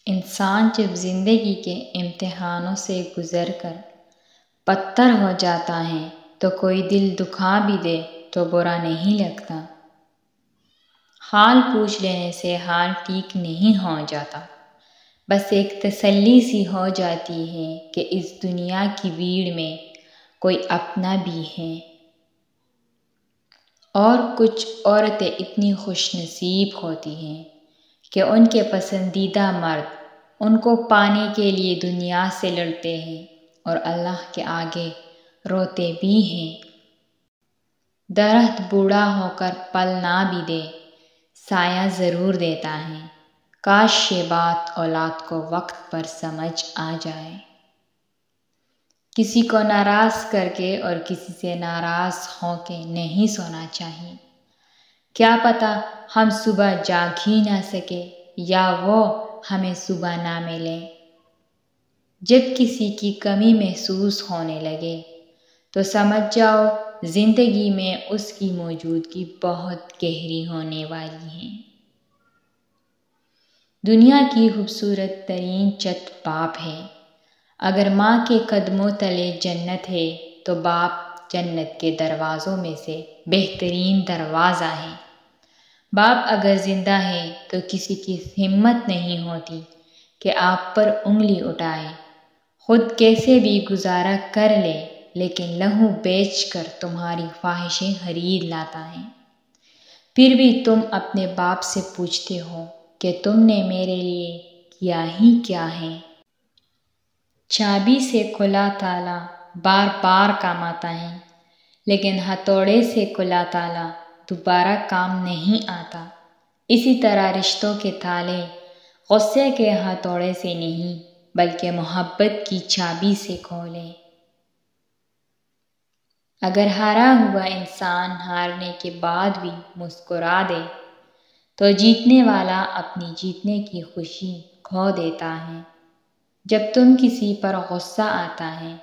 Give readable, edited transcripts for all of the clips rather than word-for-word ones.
انسان جب زندگی کے امتحانوں سے گزر کر پتھر ہو جاتا ہے تو کوئی دل دکھا بھی دے تو برا نہیں لگتا۔ حال پوچھ لینے سے حال ٹھیک نہیں ہو جاتا، بس ایک تسلی سی ہو جاتی ہے کہ اس دنیا کی بھیڑ میں کوئی اپنا بھی ہے۔ اور کچھ عورتیں اتنی خوش نصیب ہوتی ہیں کہ ان کے پسندیدہ مرد ان کو پانے کے لیے دنیا سے لڑتے ہیں اور اللہ کے آگے روتے بھی ہیں۔ درخت بوڑھا ہو کر پھل نہ بھی دے، سایہ ضرور دیتا ہے۔ کاش یہ بات اولاد کو وقت پر سمجھ آ جائے۔ کسی کو ناراض کر کے اور کسی سے ناراض ہو کے نہیں سونا چاہیے۔ کیا پتہ ہم صبح جاگ ہی نہ سکے یا وہ ہمیں صبح نہ ملے۔ جب کسی کی کمی محسوس ہونے لگے تو سمجھ جاؤ زندگی میں اس کی موجودگی بہت گہری ہونے والی ہے۔ دنیا کی خوبصورت ترین چھت باپ ہے۔ اگر ماں کے قدموں تلے جنت ہے تو باپ جنت کے دروازوں میں سے بہترین دروازہ ہے۔ باپ اگر زندہ ہے تو کسی کی ہمت نہیں ہوتی کہ آپ پر انگلی اٹھائے۔ خود کیسے بھی گزارا کر لے لیکن لہو بیچ کر تمہاری خواہشیں خرید لاتا ہے۔ پھر بھی تم اپنے باپ سے پوچھتے ہو کہ تم نے میرے لیے کیا ہی کیا ہے۔ چابی سے کھلا تالا بار بار کام آتا ہے، لیکن ہتھوڑے سے کھلا تالا دوبارہ کام نہیں آتا۔ اسی طرح رشتوں کے تالے غصے کے ہتھوڑے سے نہیں بلکہ محبت کی چابی سے کھولیں۔ اگر ہارا ہوا انسان ہارنے کے بعد بھی مسکرا دے تو جیتنے والا اپنی جیتنے کی خوشی کھو دیتا ہے۔ جب تم کسی پر غصہ آتا ہے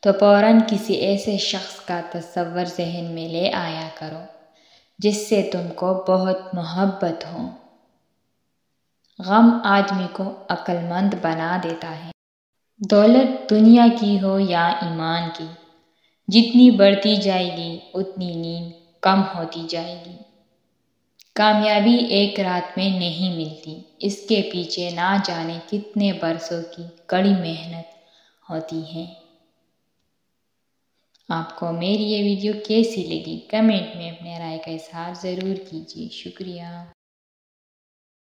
تو فوراً کسی ایسے شخص کا تصور ذہن میں لے آیا کرو جس سے تم کو بہت محبت ہو۔ غم آدمی کو عقل مند بنا دیتا ہے۔ دولت دنیا کی ہو یا ایمان کی، جتنی بڑھتی جائے گی اتنی نیند کم ہوتی جائے گی۔ کامیابی ایک رات میں نہیں ملتی، اس کے پیچھے نہ جانے کتنے برسوں کی کڑی محنت ہوتی ہے۔ آپ کو میری یہ ویڈیو کیسی لگی؟ کمنٹ میں اپنے رائے کا اظہار ضرور کیجیے۔ شکریہ۔